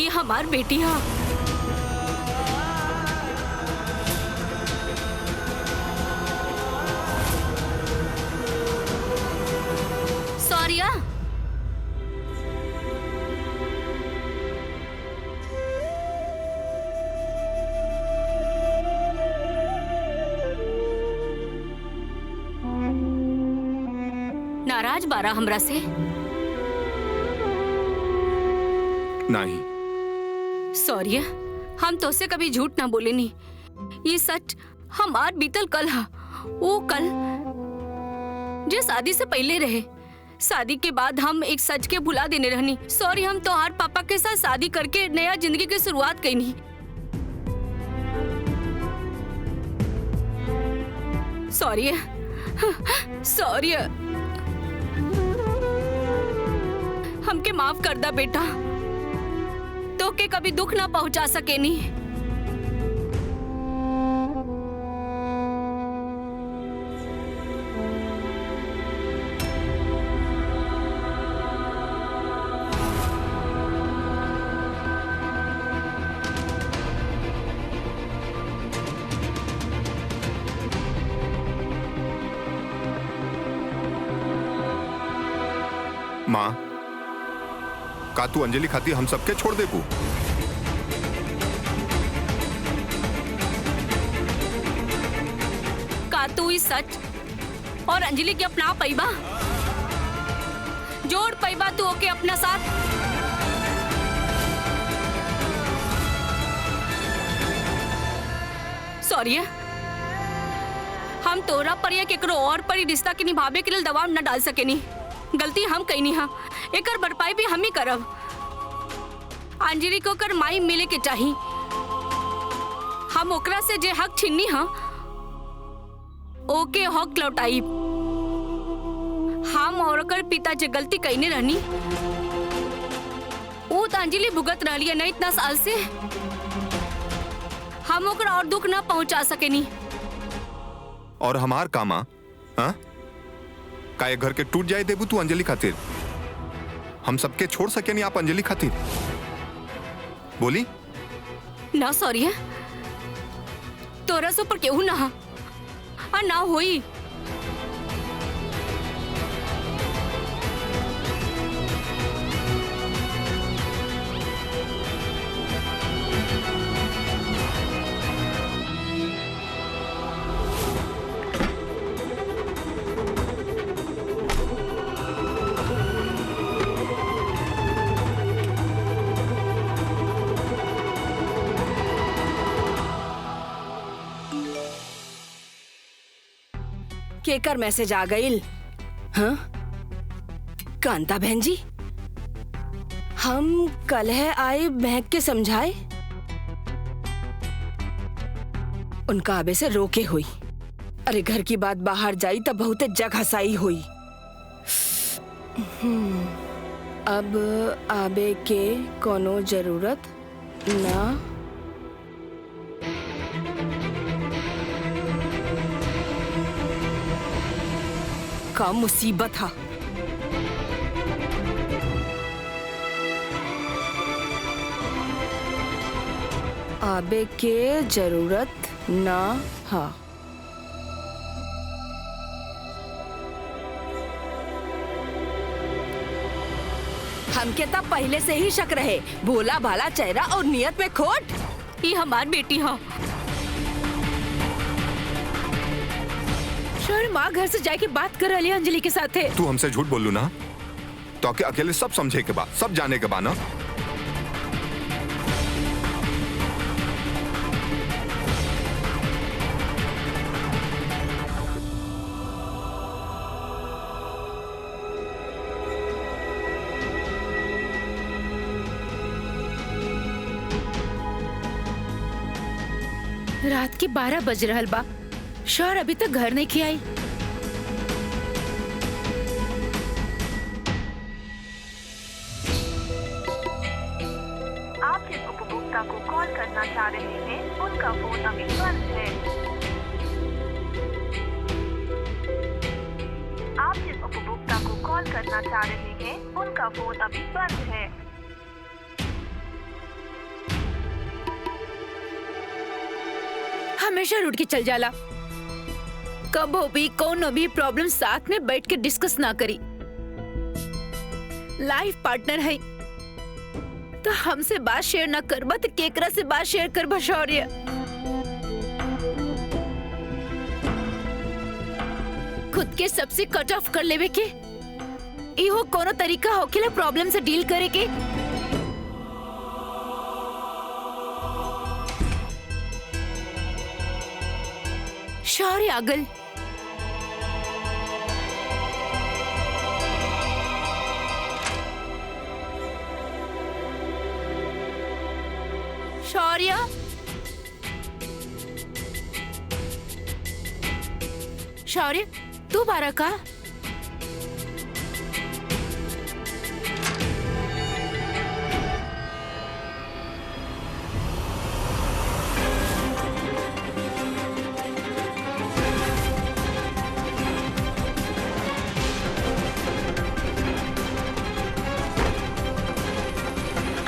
ये हमार बेटी है। सॉरिया, नाराज बारा हमरा से? नहीं। सॉरी, हम तो से कभी झूठ ना बोले नहीं। ये सच हमार बीतल कल है, वो कल जो शादी से पहले रहे। शादी के बाद हम एक सच के भुला देने रहनी। सॉरी, हम तो हर पापा के साथ शादी करके नया जिंदगी की शुरुआत कईनी। सॉरी सॉरी, हमके माफ कर दा बेटा, तो के कभी दुख ना पहुंचा सके नहीं। माँ, का तू अंजलि खाती हम सबके छोड़ दे को? का तू इस सच और अंजलि के अपना पैबा जोड़ पैबा तू ओके अपना साथ? सॉरी, हम तोरा पर या केकरो और पर रिश्ता के निभावे के लिए दबाव न डाल सके नहीं। गलती हम कहीं नहीं हा, एकर भरपाई भी हम ही करब। अंजलि को कर माई मिले के चाहिए। हम ओकरा से जे हक छीननी हा, ओके हक लौटाई। हम और ओकर पिता जे गलती कईने रहनी, वो तो अंजलि भुगत रही है ना इतना साल से। हम ओकरा और दुख ना पहुंचा सके नहीं। और हमार कामा, हाँ? का ये घर के टूट जाए देबू तू अंजलि खातिर? हम सबके छोड़ सके नहीं आप अंजलि खातिर? बोली ना। सॉरी है, तोरा से ऊपर केहू ना और ना होई। केकर मैसेज आ गई? हाँ कांता बहन जी, हम कल है आए महक के समझाए, उनका आबे से रोके हुई। अरे घर की बात बाहर जाई तब बहुत जगह साई हुई। अब आबे के कोनो जरूरत ना। का मुसीबत है। आबे के जरूरत ना हा। हमके तब पहले से ही शक रहे, भोला भाला चेहरा और नियत में खोट। ये हमारी बेटी है। शोर माँ घर से जाके बात कर रही अंजलि के साथ है। तू हमसे झूठ बोलू ना तो आके अकेले सब समझे के बाद, सब जाने के बाद ना। रात के 12 बज रहल बा, शोर अभी तक घर नहीं खियाई। आप जिस उपभोक्ता को कॉल करना चाह रहे हैं उनका फोन अभी बंद है। आप जिस उपभोक्ता को कॉल करना चाह रहे हैं उनका फोन अभी बंद है। हमेशा रूठ के चल जाला। कबो भी कोनो भी प्रॉब्लम साथ में बैठ के डिस्कस ना करी। लाइफ पार्टनर है तो हमसे बात शेयर ना करबा तो केकरा से बात शेयर करबा शौर्य। खुद के सबसे कट ऑफ कर लेवे के इहो कोनो तरीका होखेला प्रॉब्लम से डील करे के। शौर्य आगल शौर्य शौर्य तू बारा का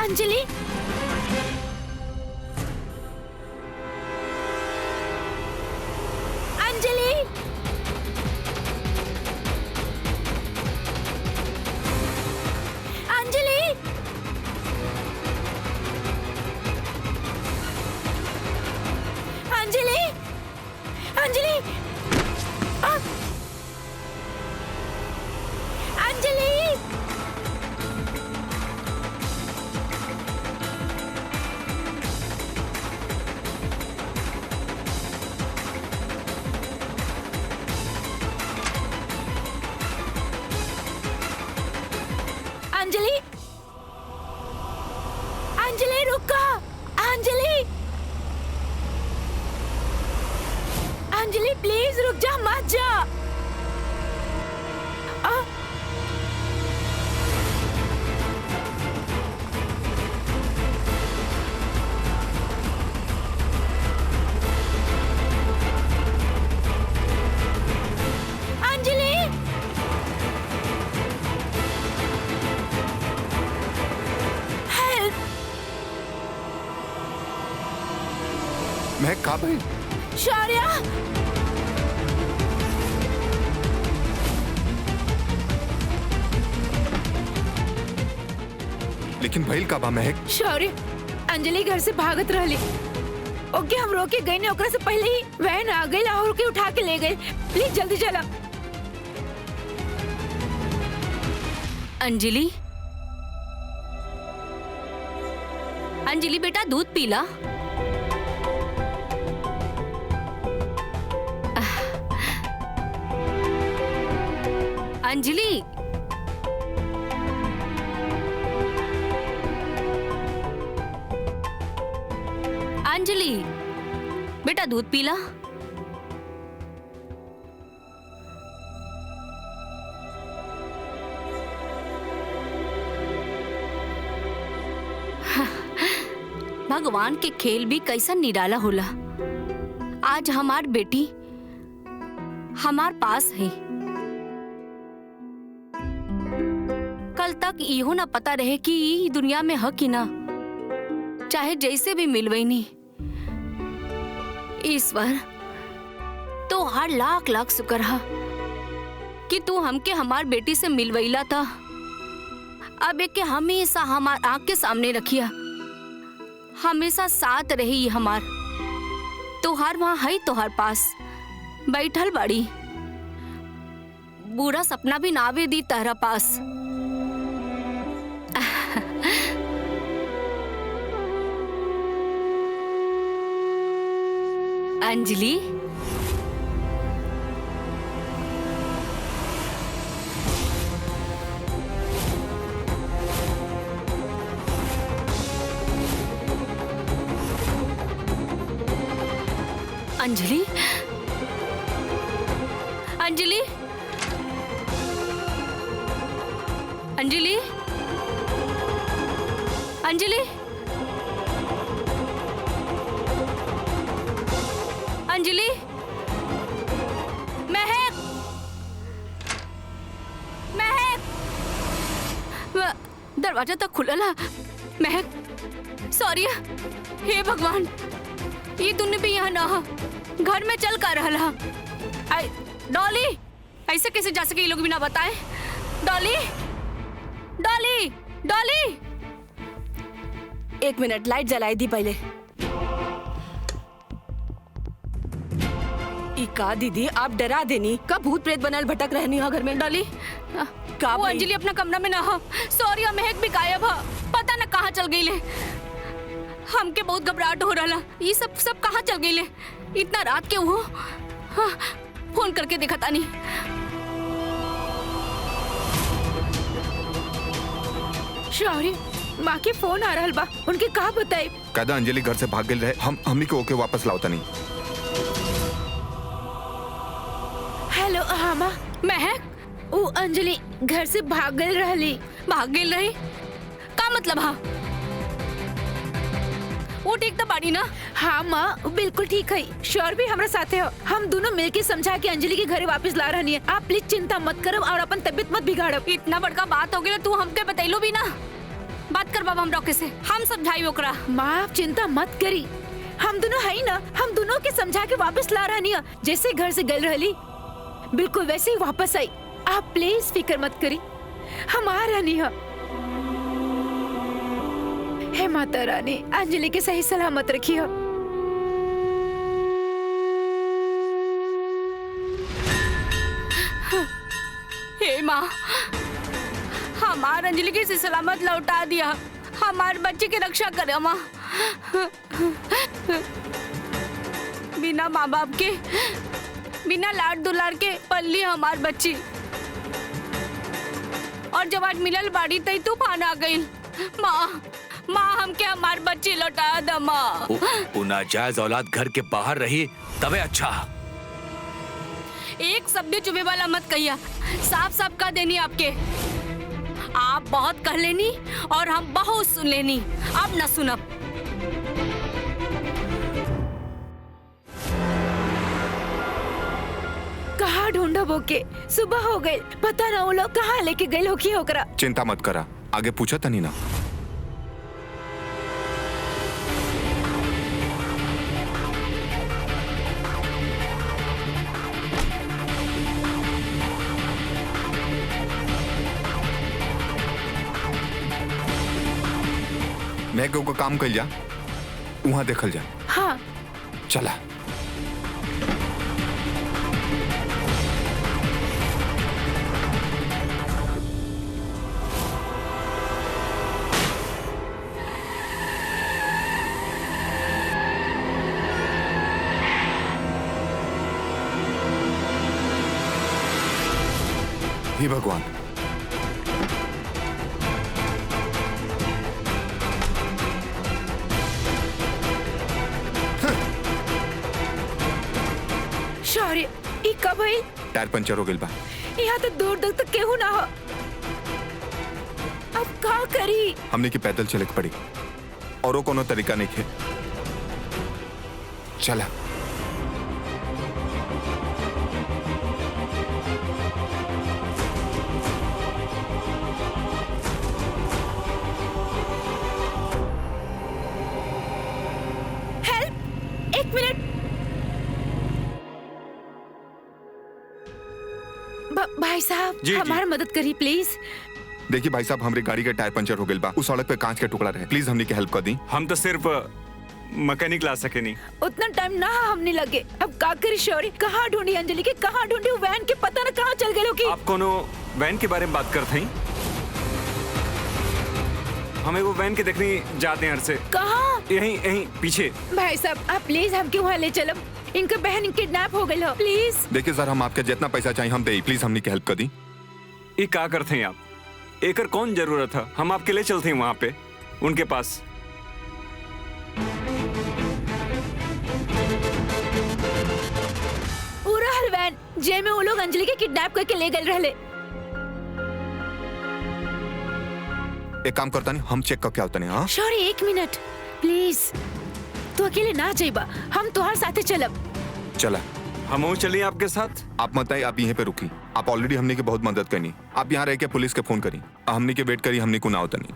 अंजलि अंजलि अंजलि अंजलि अंजलि अंजलि अंजलि अंजलि रुका अंजलि अंजलि प्लीज रुक जा मत जा अंजलि हेल्प महक कहाँ भाई? शौर्य लेकिन भइल का बा महक? शौर्य अंजलि घर से भागत रहली। ओके हम रोके गए ने ओकरा से पहले ही वैन आ गई और के उठा के ले गए। प्लीज जल्दी चला। अंजलि अंजलि बेटा दूध पीला। अंजलि अंजलि बेटा दूध पीला। भगवान के खेल भी कैसा निराला होला। आज हमार बेटी हमार पास है। कल तक इहो ना पता रहे कि ई दुनिया में है कि ना। चाहे जैसे भी मिलवैनी, ईश्वर तो हर लाख लाख शुक्र है कि तू हमके हमार बेटी से मिलवैला था। अब एक के हमेशा हमार आंख के सामने रखिया, हमेशा साथ रही हमार। तोहार वहां है, तोहार पास बैठल बाड़ी। बुरा सपना भी नावे दी तहरा पास। अंजलि अंजलि अंजलि अंजलि अंजलि अंजलि महक महक दरवाजा तक खुलल है। महक सॉरी, हे भगवान ये दुनिया भी यहाँ ना हो। घर में चल कर रहा। आई डॉली, ऐसे कैसे जा सके ये लोग बिना बताए? डॉली, डॉली, डॉली। 1 मिनट, लाइट जलाई दी पहले। का दीदी आप डरा देनी का भूत प्रेत बनल भटक रहनी हो घर में? डॉली, का वो भाई? अंजलि अपना कमरा में ना हो। सॉरी, महक भी गायब हो। पता न कहाँ चल गई ले। हमके बहुत घबराहट हो रहा। ये सब कहाँ चल गई ले? इतना रात के वो। हाँ, फोन करके देखा तानी। शौर्य, माँ के फोन आ रहल बा, उनके कहा बताई? कहदा अंजलि घर से भाग गई रहे। हमनी के ओके वापस लाओता नहीं। हेलो, हाँ माँ। महक, वो अंजलि घर से भाग गई रहली। भाग गई रही का मतलब? हाँ, वो ठीक तो बाड़ी ना? हाँ माँ, बिल्कुल ठीक है। शौर्य भी हमारे साथ है। हम दोनों मिलके समझा के अंजलि के घरे वापस ला रहनी है। आप प्लीज चिंता मत करो और अपन तबीयत मत बिगाड़ो। इतना बड़का बात हो गया, तू हमके बतैलो भी ना। बात कर बाबा हम डॉक्टर से, हम समझाई ओकरा। माँ आप चिंता मत करी, हम दोनों है ना, हम दोनों के समझा के वापस ला रहनी है। जैसे घर से गल रहली बिल्कुल वैसे ही वापस आई। आप प्लीज फिक्र मत करी, हम आ रहनी है। हे माता रानी, अंजलि के सही सलामत रखिए। हे माँ, हमार अंजलि की सलामत लौटा दिया। हमारे बच्चे की रक्षा करे माँ। बिना माँ बाप के, बिना लाड दुलार के पल्ली हमार बच्ची। और जब आज मिलल बाड़ी तई तूफान आ गई। माँ, माँ हमके हमार बच्ची लौटा द माँ। वो नाजायज औलाद घर के बाहर रही तबे अच्छा। एक शब्द चुभे वाला मत कहिया। साफ साफ कह देनी आपके। आप बहुत कह लेनी और हम बहुत सुन लेनी। अब न सुनब। कहाँ ढूंढो बोके? सुबह हो गई, पता ना वो लोग कहाँ लेके गए होगी ओकरा। चिंता मत करा, आगे पूछा तनी ना। मैं को काम कर जा, वहां देखल जा। हाँ चला। हे भगवान, शौर्य, ई कब है? टायर पंचर हो गई बा। यहाँ तो दूर दूर तक केहू ना हो। अब का करी? हमने की पैदल चले के पड़ी और वो कोनो तरीका नहीं है। चला। हेल्प, एक मिनट। भाई साहब, जी, हमारा मदद करी प्लीज। देखिए भाई साहब, हमारी गाड़ी का टायर पंचर हो गई बा। उस सड़क पे कांच का टुकड़ा रहे। प्लीज हमने की हेल्प कर दी। हम तो सिर्फ मैकेनिक ला सके नहीं। उतना टाइम ना हमने लगे। अब का करी शौर्य? कहाँ ढूंढी अंजलि के? कहाँ ढूंढी? वो वैन के पता ना कहाँ चल गए लोग। आप कोनो वैन के बारे में बात करते हैं? हमें वो वैन के देखने जाते हैं। से कहाँ? यहीं यहीं पीछे। भाई साहब, आप प्लीज हमके वहाँ ले चलो। इनका बहन किडनैप हो गई हो, प्लीज। देखिए सर, हम आपके जितना पैसा चाहिए हम दे। प्लीज हमने की हेल्प कर दी। ये क्या करते हैं आप? एकर कौन जरूरत है? हम आपके लिए चलते हैं वहाँ पे उनके पास। पूरा हलवैन जे में वो लोग अंजलि के किडनैप करके ले गए रहले। एक काम करता नहीं, हम चेक करके आवता नहीं। हाँ शौर्य, एक मिनट प्लीज। तू अकेले ना जाइबा, हम तुम्हारे साथे चलब। चला। हम वो चलिए आपके साथ। आप मत आइए, आप यहीं पे रुकी। आप ऑलरेडी हमने की बहुत मदद करनी। आप यहाँ रह के पुलिस के फोन करी। हमने के वेट करी, हमने को ना होता नहीं।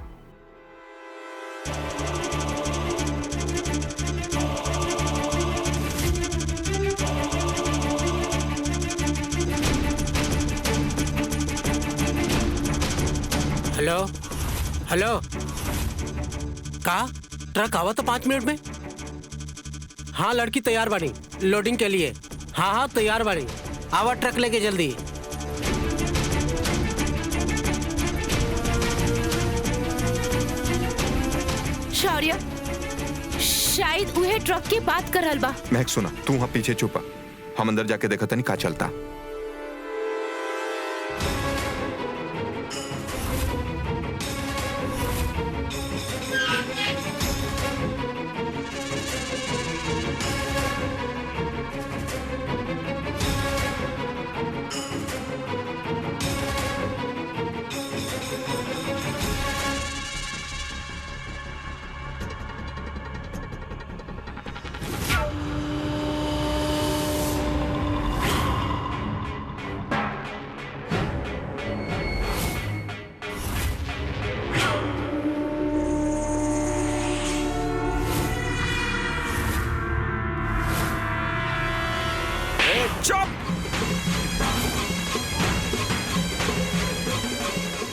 हेलो हेलो, कहा ट्रक आवा तो 5 मिनट में। हाँ लड़की तैयार बानी लोडिंग के लिए। हाँ हाँ तैयार बानी, आवा ट्रक लेके जल्दी। शौर्य शायद उहे ट्रक की बात कर रहल बा। महक सुना, तू वहां पीछे छुपा, हम अंदर जाके देखा तनी का चलता।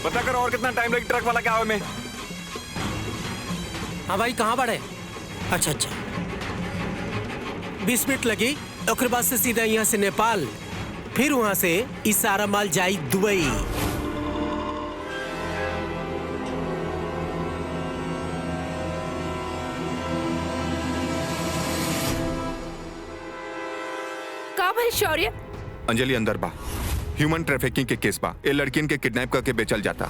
पता करो और कितना टाइम लगे ट्रक वाला क्या आवे में। हाँ भाई कहाँ बढ़े? अच्छा अच्छा 20 मिनट लगी, और बाद से सीधा यहाँ से नेपाल, फिर वहाँ से इस सारा माल जाई दुबई। का भाई शौर्य? अंजलि अंदर बा, ह्यूमन ट्रैफिकिंग के केस बा, ये लड़किन के किडनैप करके बेचल जाता।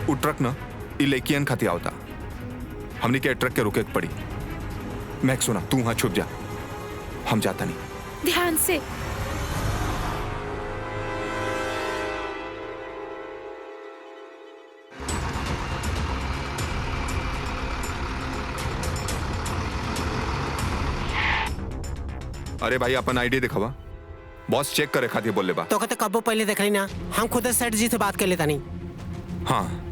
उ ट्रक ना इलेकियन खाती आवता, हमने के ट्रक के रुके के पड़ी। मैक सुना, तू वहां छुप जा, हम जाता नहीं। ध्यान से। अरे भाई अपन आईडी दिखावा, बॉस चेक करे खाती बोले बा। तो कहते कब पहले देख ली ना, हम खुद सेठ जी से बात कर लेता नहीं। हाँ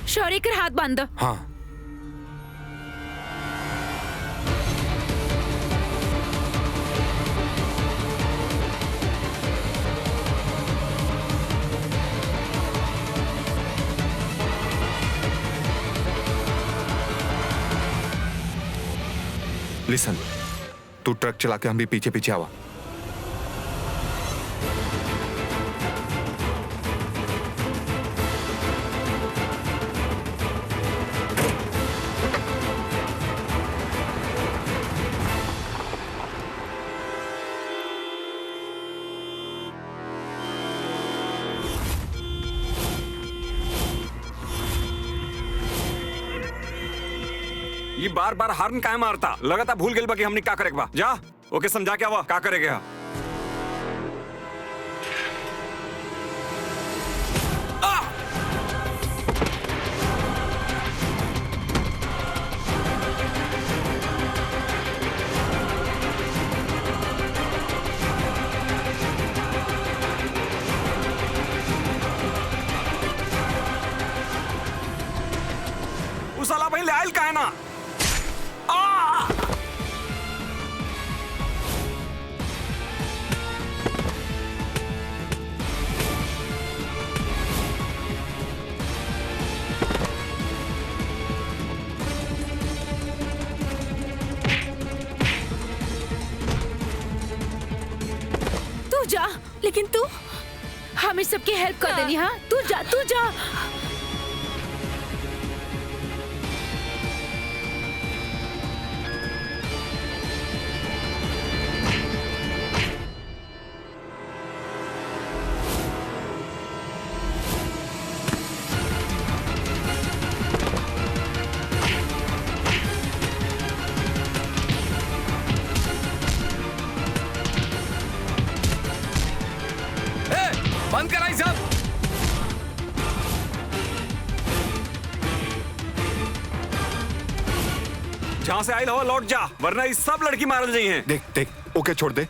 शौर्य कर हाथ बांध। हाँ लिसन, तू ट्रक चला के हम भी पीछे पीछे आवा। ये बार बार हार्न काहे मारता? लगाता भूल गेल बा कि हमनी का करे के बा। जा ओके समझा के आवा का करे के। उस साला भाई ले आइल काहे ना? तू जा, लेकिन तू हमें सबकी हेल्प कर देनी। हाँ तू जा, तू जा। जहाँ से आयल हो लौट जा, वरना इस सब लड़की मारल गई हैं। देख देख ओके छोड़ दे,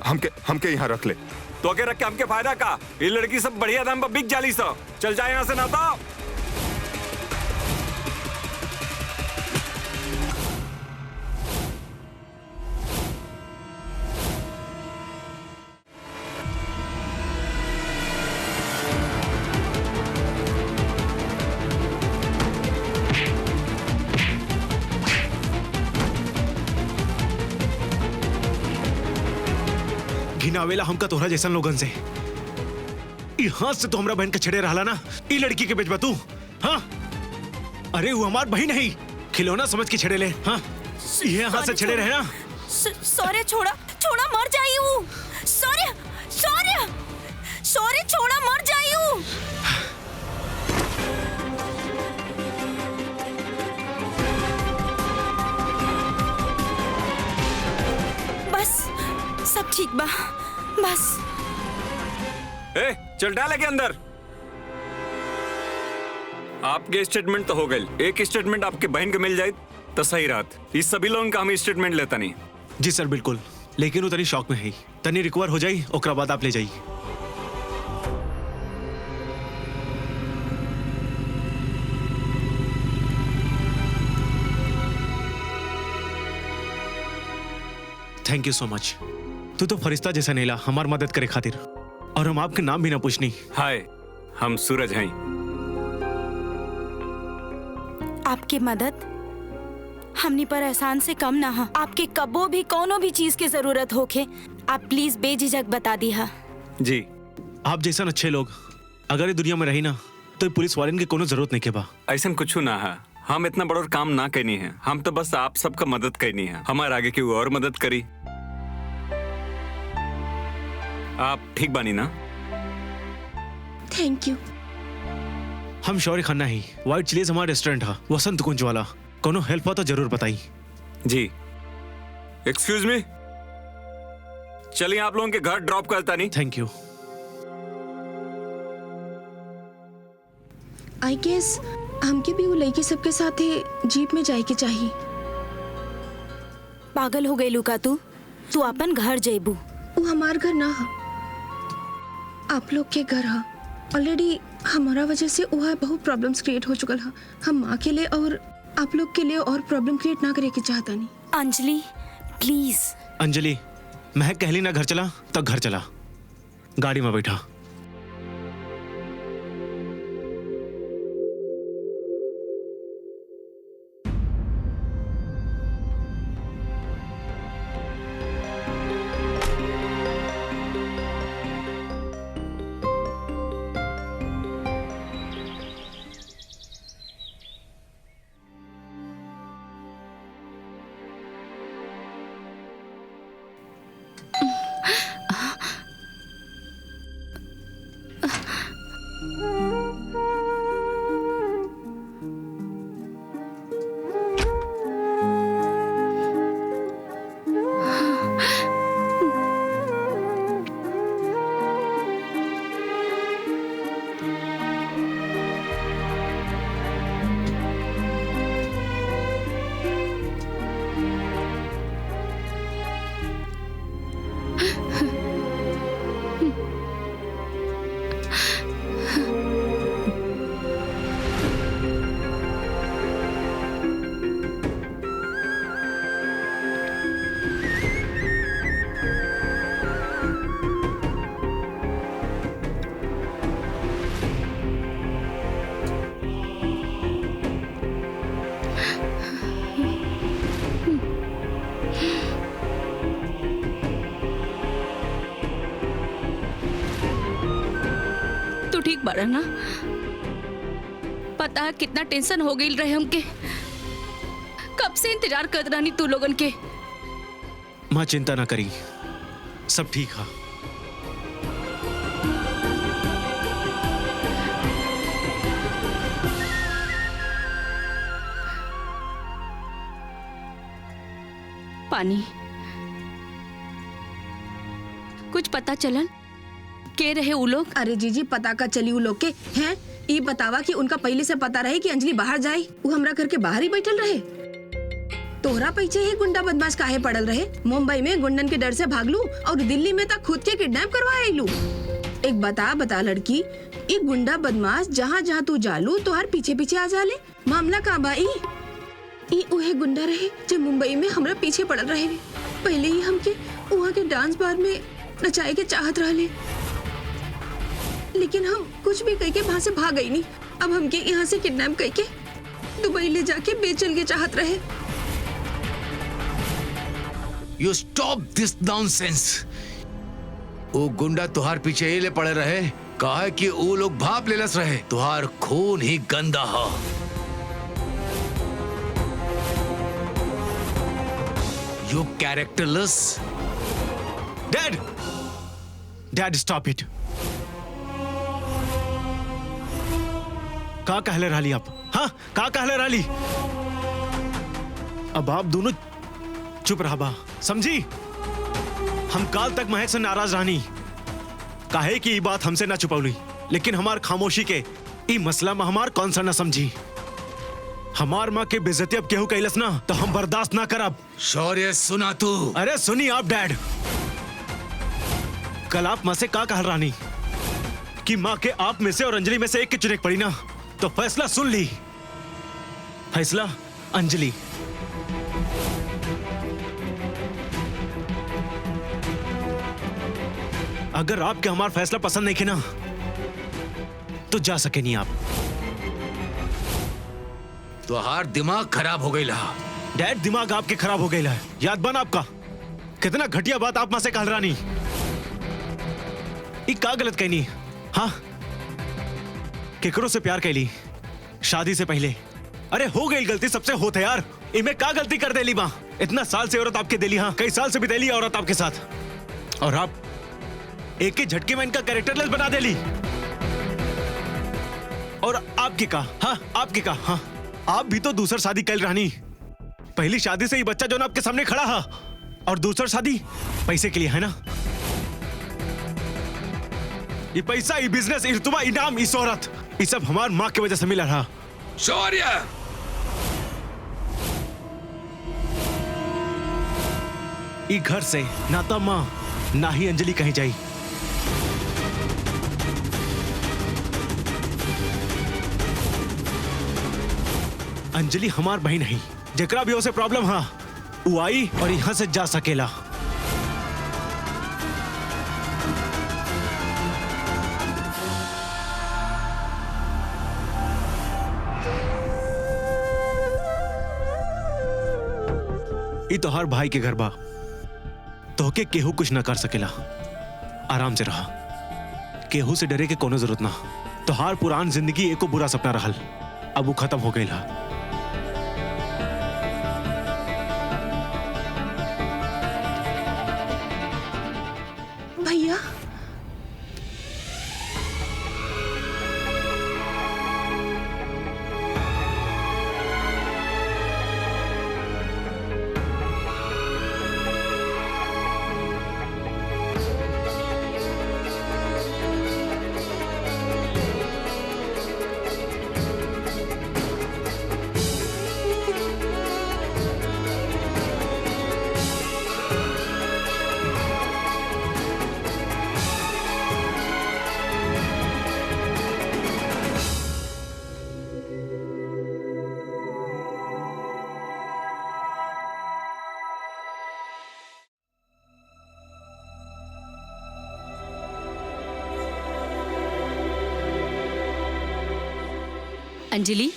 हमके यहाँ रख ले। तो आगे रख के हमके फायदा का? ये लड़की सब बढ़िया दाम पर बिक जाली सा। चल जाए यहाँ से ना तो। घिनावेला हमका तोहरा जैसन लोगन से। यहाँ से तो हमरा बहन के छेड़े रहला ना, ई लड़की के बेचबा तू? हाँ, अरे वो हमार बहन नहीं, खिलौना समझ के छेड़े ले। हाँ, ये यहाँ से छेड़े रहे ना। सौर्य छोड़ा छोड़ा, मर जाई हूँ। सौर्य सौर्य सौर्य छोड़ा, मर जाई हूँ। बस सब ठीक बा, बस। ए, चल डाले के अंदर। आपके स्टेटमेंट तो हो गए, एक स्टेटमेंट आपके बहन को मिल जाए तो सही रात। इस सभी लोगों का हम स्टेटमेंट लेता नहीं। जी सर बिल्कुल, लेकिन वो तनी शौक में है, तनी रिकवर हो जाई, ओकरा बाद आप ले जाई। Thank you so much. तू तो फरिश्ता जैसा नेला हमार मदद करे खातिर, और हम आपके नाम भी ना पूछनी। हाय, हम सूरज हैं। आपकी मदद हमनी पर एहसान से कम ना हा। आपके कबो भी कोनो भी चीज की जरूरत होखे, आप प्लीज बेझिझक बता दिया। जी, आप जैसा अच्छे लोग अगर ये दुनिया में रही ना, तो पुलिस वाले की कोनो जरूरत नहीं के बा। ऐसा कुछ ना है। हम इतना बड़ा काम ना करनी है, हम तो बस आप सबका मदद करनी है। हमारे आगे की और मदद करी। आप ठीक बानी ना? Thank you. हम शौर्य खन्ना ही, व्हाइट चिलीज हमारा रेस्टोरेंट है, वसंत कुंज वाला। कोनो हेल्प हो तो जरूर बताई। जी, एक्सक्यूज मी, चलिए आप लोगों के घर ड्रॉप करता नहीं। Thank you. आई गेस हमके भी वो लड़की सबके साथ जीप में जाए के चाहिए। पागल हो गई लुका तू अपन घर जेबू। वो हमार घर ना है, आप लोग के घर है। ऑलरेडी हमारा वजह से वहाँ बहुत प्रॉब्लम्स क्रिएट हो चुका है। हम माँ के लिए और आप लोग के लिए और प्रॉब्लम क्रिएट ना करे के चाहता नहीं। अंजलि प्लीज। अंजलि, महक कहली ना घर चला तो घर चला, गाड़ी में बैठा। बारा ना, पता है कितना टेंशन हो गई रहे हमके। कब से इंतजार कर रही तू लोगन के। माँ चिंता ना करी, सब ठीक है। पानी, कुछ पता चलन के रहे वो लोग? अरे जीजी, पता का चली वो लोग के हैं? ये बतावा कि उनका पहले से पता रहे कि अंजलि बाहर जाए, वो हमरा घर के बाहर ही बैठल रहे। तोहरा पीछे ही गुंडा बदमाश काहे पड़ल रहे? मुंबई में गुंडन के डर से भाग लू और दिल्ली में तक खुद के किडनैप करवाए लू। एक बता लड़की, एक गुंडा बदमाश जहाँ जहाँ तू जालू तोहार पीछे पीछे आ जाले। मामला का बाई ई उहे गुंडा रहे जो मुंबई में हमरा पीछे पड़ल रहे। पहले ही हमके वहाँ के डांस बार में नचाए के चाहत रहले, लेकिन हम कुछ भी कह के वहाँ से भाग गई नहीं। अब हमके यहाँ से किडनैप करके दुबई ले जाके बेचल के चाहत रहे। You stop this nonsense. वो गुंडा तुहार पीछे ही ले पड़े रहे, कहा कि वो लोग भाप लेलस रहे, तुहार खून ही गंदा है। You characterless. Dad stop it. का कहले रही आप? हाँ, का कहले रही? अब आप दोनों चुप रहा बा, समझी? हम काल तक महक से नाराज रहनी, काहे कि ये बात हमसे ना छुपौली, लेकिन हमार खामोशी के ई मसला में हमार कौन सा ना समझी। हमार माँ के बेइज्जती अब केहू कैलस ना तो हम बर्दाश्त ना करब। शौर्य सुना तू। अरे सुनी आप डैड, कल आप माँ से का कह रानी कि माँ के आप में से और अंजलि में से एक की चुनेक पड़ी ना, तो फैसला सुन ली। फैसला अंजलि। अगर आपके हमारा फैसला पसंद नहीं किया ना तो जा सके नहीं आप। तुहार दिमाग खराब हो गई ला। डैड दिमाग आपके खराब हो गया है, याद बन आपका? कितना घटिया बात आप मां से कहल रानी। ई का गलत कहनी? हाँ, केकरो से प्यार कैली शादी से पहले? अरे हो गई गलती, सबसे होते यार। इमे का गलती कर देली मां? इतना साल से औरत आपके देली, हाँ कई साल से भी देली औरत आपके साथ, और आप एक ही झटके में इनका कैरेक्टरलेस बना देली। और आपकी का? हाँ आपकी का? हाँ आप भी तो दूसर शादी कर रानी। पहली शादी से ही बच्चा जो ना आपके सामने खड़ा है, और दूसर शादी पैसे के लिए है ना? ये पैसा, ये बिजनेस, ये रुतबा, इनाम, इस औरत, ये सब हमार माँ की वजह से मिला रहा। शौर्य, ये घर से ना तो माँ ना ही अंजलि कहीं जाई। अंजलि हमार बहन है, जकरा भी उसे प्रॉब्लम हा वो आई और यहां से जा सकेला। ई तो हर भाई के घर बा, तोहके केहू कुछ ना कर सकेला। आराम से रहा, केहू से डरे के कोनो जरूरत ना। तोहार पुरान जिंदगी एको बुरा सपना रहल, अब वो खत्म हो गई। भैया अंजलि,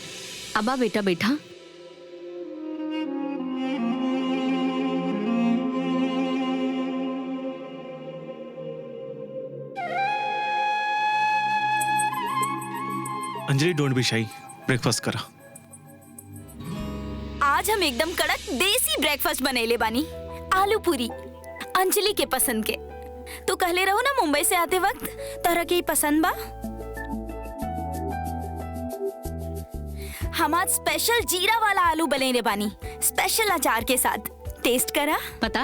अब आ बेटा बैठा। अंजलि डोंट बी शाई, ब्रेकफास्ट करा। आज हम एकदम कड़क देसी ब्रेकफास्ट बनेले बानी, आलू पूरी, अंजलि के पसंद के। तो कहले रहो ना मुंबई से आते वक्त तरह के ही पसंद बा। हम आज स्पेशल जीरा वाला आलू बनेले बानी, स्पेशल अचार के साथ। टेस्ट करा। पता,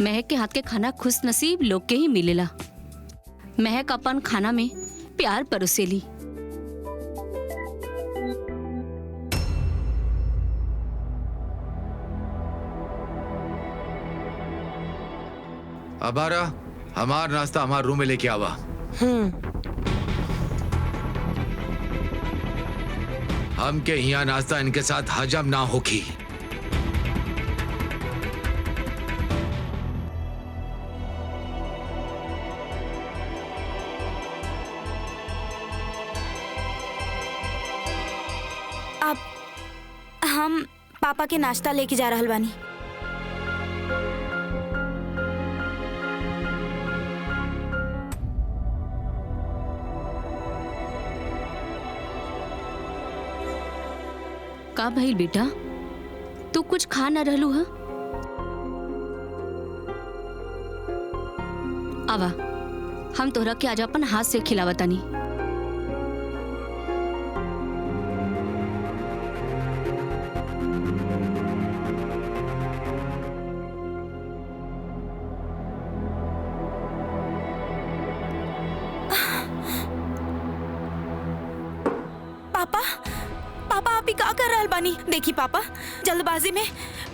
महक के हाथ के खाना खुश नसीब लोग के ही मिलेला। महक अपन खाना में प्यार परोसेली। अबारा हमार नाश्ता हमार रूम में लेके आवा। हमके यहाँ नाश्ता इनके साथ हजम ना होगी। हम पापा के नाश्ता लेके जा रहल बानी। का भइल बेटा, तू कुछ खा न रहलू हा? आवा, हम तोहरा के आज अपन हाथ से खिलावतानी। पापा, पापा आप ही का कर रहल बानी? देखी पापा, जल्दबाजी में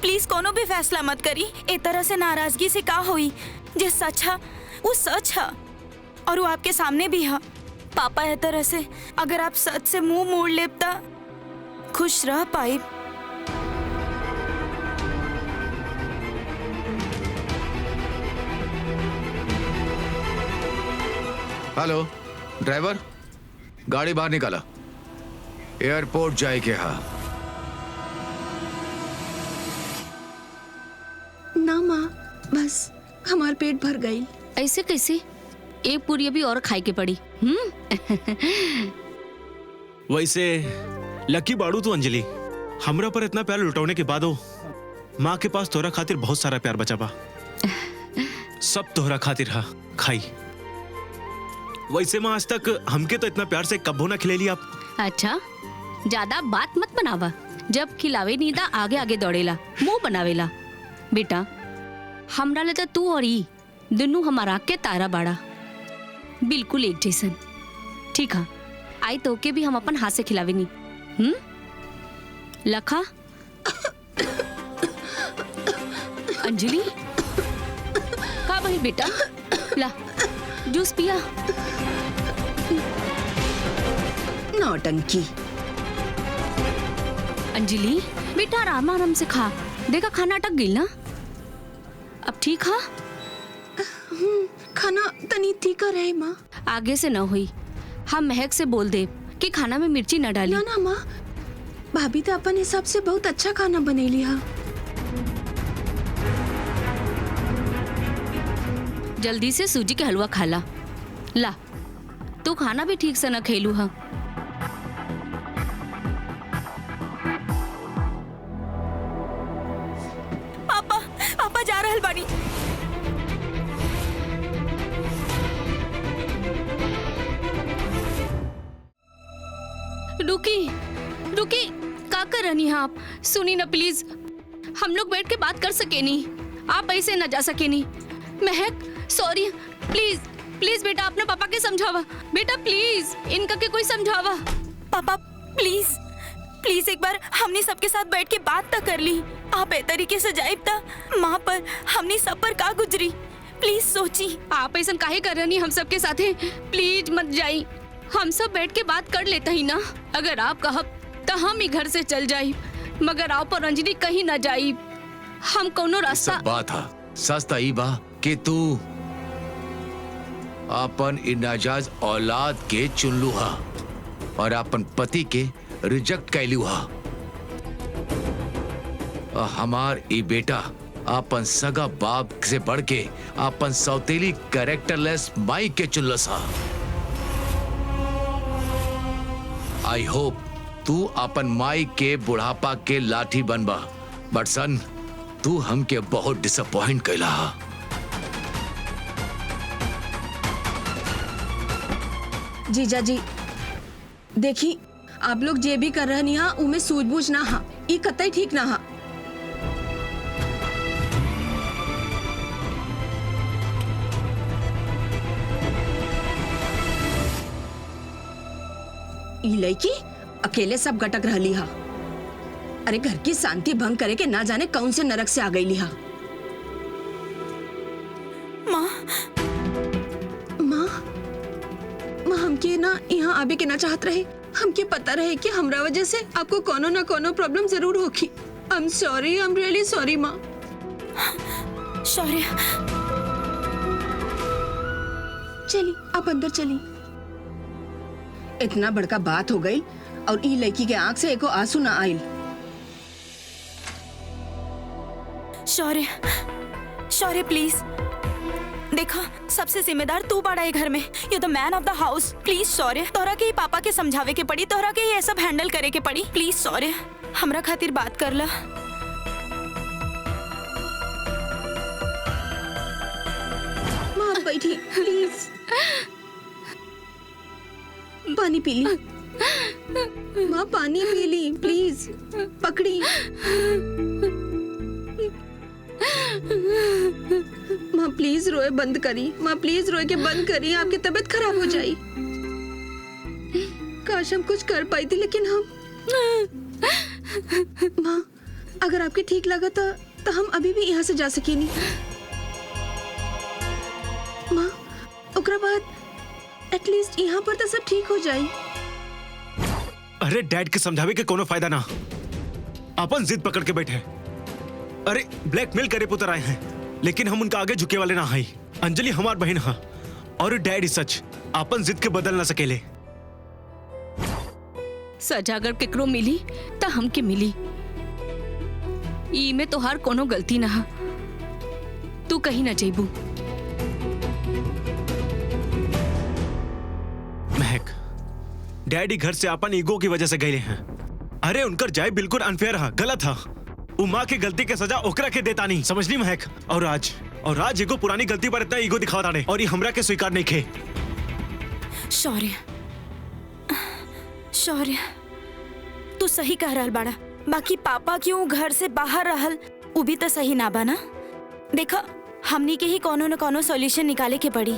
प्लीज कोनो भी फैसला मत करी। ए तरह से नाराजगी से का होई? जे सच है वो सच है और वो आपके सामने भी है। पापा ए तरह से अगर आप सच से मुंह मोड़ लेब त खुश रह पाई। हेलो ड्राइवर, गाड़ी बाहर निकाला, एयरपोर्ट जाए के। हाँ ना माँ, बस हमार पेट भर गई। ऐसे कैसे? एक पूरी अभी और खाए के पड़ी। वैसे लकी बाड़ू तू अंजलि, हमरा पर इतना प्यार लुटाने के बाद माँ के पास तोरा खातिर बहुत सारा प्यार बचा बा। सब तोहरा खातिर हा खाई। वैसे माँ आज तक हमके तो इतना प्यार से कब्बो ना खिलेली आप। अच्छा, ज्यादा बात मत बनावा। जब खिलावे नींदा आगे आगे दौड़ेला, मुंह बनावेला। बेटा हमरा ले तो तू और ई दोनों हमारा के तारा बाड़ा, बिल्कुल एक जैसन। ठीक है, आई तो के भी हम अपन हाथ से खिलावे नी। लखा, अंजलि का भाई बेटा, ला जूस पिया। नौटंकी। अंजलि बेटा आराम आराम से खा, देखा खाना अटक गई ना। अब ठीक है? खाना तनी तीखा रहे माँ। आगे से न हुई, हम महक से बोल दे कि खाना में मिर्ची न डाली। ना ना माँ, भाभी तो अपन हिसाब से बहुत अच्छा खाना बनेली हा। जल्दी से सूजी के हलवा खा ला। ला, तू खाना भी ठीक से न खेलू हा। पापा, पापा जा रहल बानी। रुकी रुकी, का कर रही हैं आप? सुनी ना प्लीज, हम लोग बैठ के बात कर सके नहीं, आप ऐसे न जा सके नहीं। महक सॉरी, प्लीज प्लीज बेटा अपने पापा के समझावा। बेटा प्लीज इनका के कोई समझावा। पापा प्लीज प्लीज एक बार हमने सबके साथ बैठ के बात तो कर ली। आप ए तरीके से जाइब ता माँ पर हमने सब पर का गुजरी। प्लीज सोची। आप ऐसा काहे कर रही हम सबके साथे? प्लीज मत जाई, हम सब बैठ के बात कर लेते ही ना। अगर आप कहब तो हम ही घर से चल जाई, मगर आप और अंजलि कहीं ना जाई। हम कोनो रास्ता। सब बात है सस्ता ई बा कि तू अपन नाजायज औलाद के चुनलू हा और अपन पति के रिजेक्ट कैलू हा। हमार ई बेटा अपन सगा बाप से बढ़ के अपन सौतेली कैरेक्टरलेस माई के चुनलस हा। आई होप तू अपन माई के बुढ़ापा के लाठी बनबा, बट सन तू हमके बहुत डिसअपॉइंट कैला हा। जीजा जी देखी, आप लोग जे भी कर रहे हा उमे सूझबूझ ना हा, ई कतई ठीक ना हा। ई लड़की अकेले सब गटक रही हा। अरे घर की शांति भंग करे के ना जाने कौन से नरक से आ गई हा। माँ हमके ना यहाँ आवे के ना चाहत रहे। हमके पता रहे कि हमरा वजह से आपको कोनो ना कोनो प्रॉब्लम जरूर होगी। I am sorry, I am really sorry माँ। शौर्य, चली आप अंदर चली। इतना बड़का बात हो गई और ई लड़की के आंख से एको आंसू ना आइल। शौर्य, शौर्य प्लीज देखा, सबसे जिम्मेदार तू बड़ा है घर में। You the man of the house. Please Shaurya, तोहरा के ही पापा के समझावे के पड़ी, तोहरा के ही ये सब हैंडल करे के पड़ी। प्लीज शौर्य, हमरा खातिर बात कर ला। माँ आप बैठी प्लीज। पानी पी ली माँ, पानी पी ली प्लीज। पकड़ी माँ, प्लीज रोए बंद करी। माँ प्लीज रोए के बंद करी, आपकी तबीयत खराब हो जाए। काश हम कुछ कर पाई थी, लेकिन हम माँ अगर आपके ठीक लगा था तो हम अभी भी यहाँ से जा सके नहीं। माँ ओकरा बाद एटलीस्ट यहाँ पर तो सब ठीक हो जाए। अरे डैड के समझावे के कोनो फायदा ना, अपन जिद पकड़ के बैठे। अरे ब्लैकमेल करे पुत्र आए हैं, लेकिन हम उनका आगे झुके वाले ना हैं। अंजलि हमार बहन हा और डैड ही सच अपन जिद के बदल ना सकेले। सजा अगर केकरो मिली त हमके मिली। ई में तोहार कोनो गलती ना हा। तू कहीं ना जेबू। महक, डैडी घर से अपन ईगो की वजह से गए हैं। अरे उनकर जाए बिल्कुल अनफेयर हा, गलत हा। वो माँ की गलती के सजा ओकरा के देता नहीं, समझनी महक। और आज एगो पुरानी गलती पर इतना ईगो दिखावा ताने और ये हमरा के स्वीकार नहीं खे। शौर्य, शौर्य तू सही कह रहल बाड़ा। बाकी पापा क्यों घर से बाहर रहल वो भी तो सही ना बा ना। देखा, हमनी के ही कोनो न कोनो सॉल्यूशन निकाले के पड़ी।